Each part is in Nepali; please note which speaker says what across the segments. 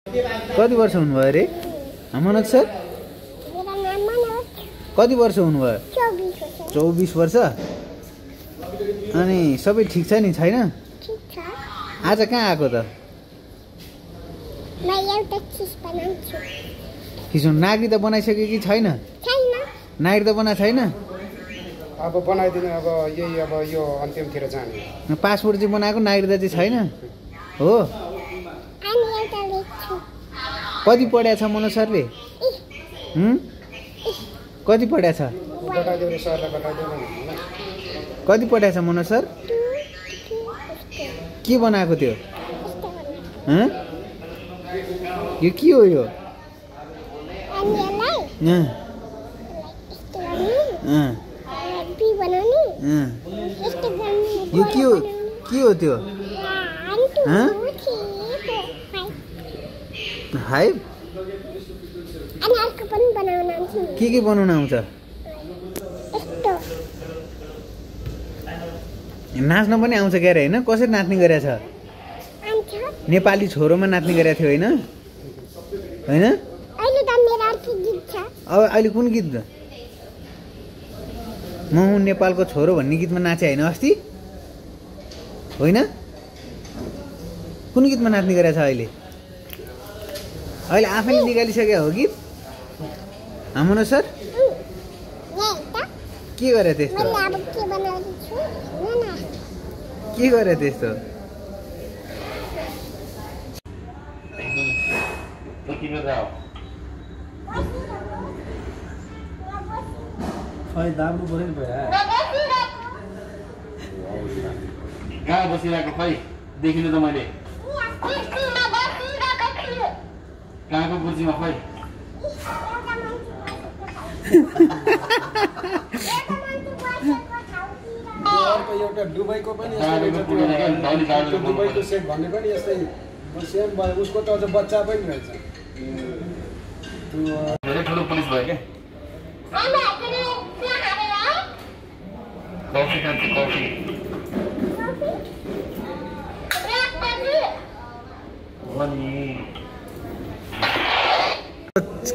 Speaker 1: कति वर्ष हुनुभयो अरे मनोज सर? कति वर्ष हुनुभयो? 24 वर्ष। अनि सबै ठिक छ नि? छैन? आज कहाँ आएको त? किसो नागरिकता बनाइसक्यो कि छैन? नागरिकता बनाएको छैन?
Speaker 2: अब बनाइदिनु। अब यही अब यो अन्तिमतिर जाने।
Speaker 1: पासपोर्ट चाहिँ बनाएको, नागरिकता चाहिँ छैन हो? कति पढ्या छ मनोज सरले? कति पढ्या छ? कति पढ्या छ मनोज सर? के बनाएको त्यो? यो के हो यो? यो के हो त्यो? हाइप के बनाउन आउँछ? नाच्न पनि आउँछ क्यारे होइन? कसरी नाच्ने गरेछ? नेपाली छोरोमा नाच्ने गरेको थियो होइन? होइन अब अहिले कुन गीत? म हुँ नेपालको छोरो भन्ने गीतमा नाचे होइन अस्ति? होइन कुन गीतमा नाच्ने गरेछ अहिले? अहिले आफैले निकालिसक्यो हो गीत मनोज सर? के गरे त्यस्तो? के गरे त्यस्तो?
Speaker 3: कहाँ बसिरहेको खै देखिनु त मैले कहाँको कुर्सीमा खै
Speaker 2: एउटा दुबईको पनि दुबईको सेट भन्ने पनि यस्तै सेम भयो। उसको त अझ बच्चा पनि रहेछ।
Speaker 3: धेरै ठुलो पुलिस भयो क्या। कफी खान्छ कफी।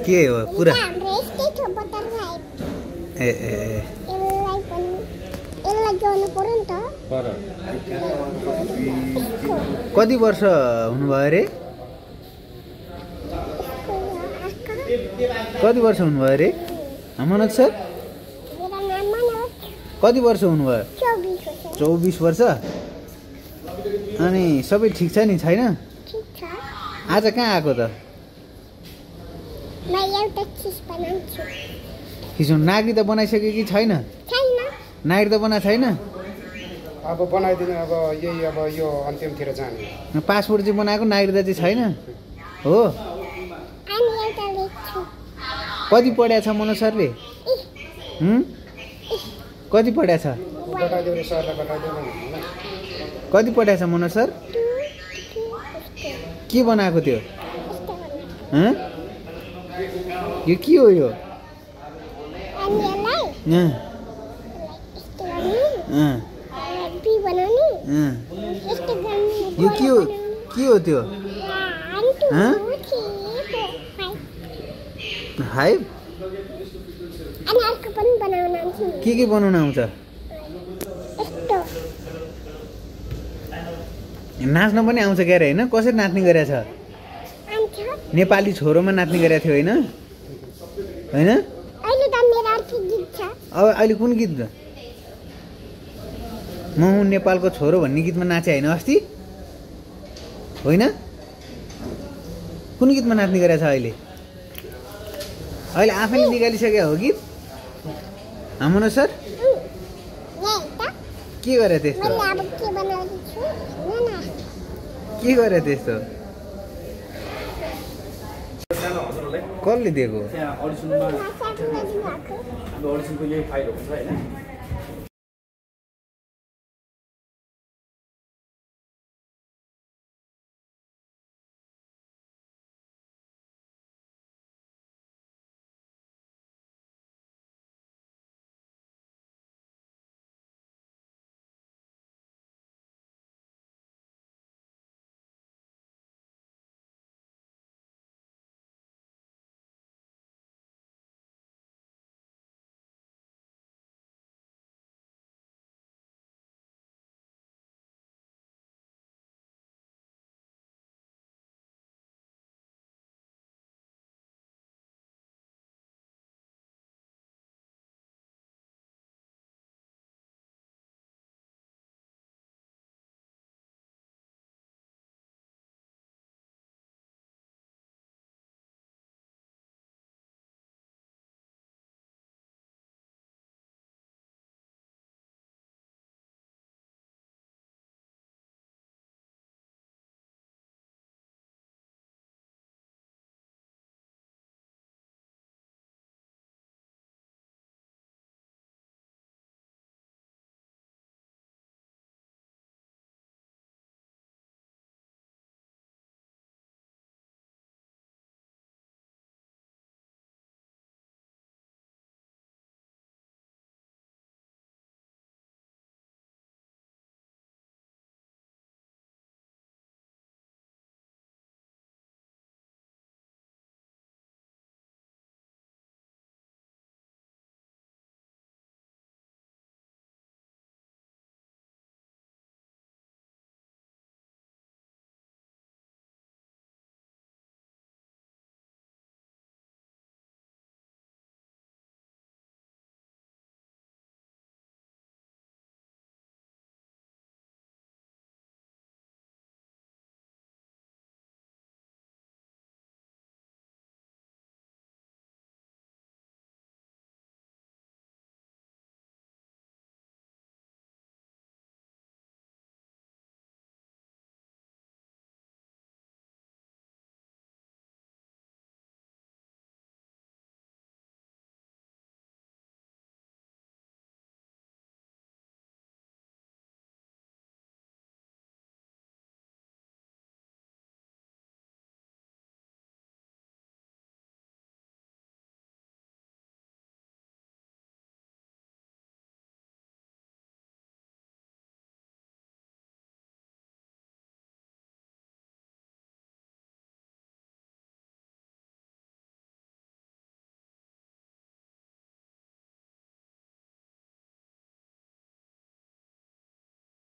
Speaker 1: के हो पुरा? ए कति वर्ष हुनुभयो अरे? कति वर्ष हुनुभयो अरे मनोज सर? कति वर्ष हुनुभयो? 24 वर्ष। अनि सबै ठिक छ नि? छैन? आज कहाँ आएको त? किसो नागरिकता बनाइसक्यो कि छैन? नागरिकता बनाएको छैन?
Speaker 2: अब बनाइदिनु। अब यही अब यो अन्तिमतिर जाने।
Speaker 1: पासपोर्ट चाहिँ बनाएको, नागरिकता चाहिँ छैन हो? कति पढ्या छ मनोज सरले? कति पढ्या छ? कति पढ्या छ मनोज सर? के बनाएको त्यो? यो के हो यो? यो के हो त्यो? हाइप के बनाउन आउँछ? नाच्न पनि आउँछ क्यारे होइन? कसरी नाच्ने गरेछ? नेपाली छोरोमा नाच्ने गरेको थियो होइन? होइन अब अहिले कुन गीत? म हुँ नेपालको छोरो भन्ने गीतमा नाचे होइन अस्ति? होइन कुन गीतमा नाच्ने गरेछ अहिले? अहिले आफैले निकालिसक्यो हो गीत मनोज सर? के गरे त्यस्तो? के गरे त्यस्तो? कसले दिएको?
Speaker 4: त्यहाँ अडिसनमा अडिसनको यही फाइल हुन्छ होइन?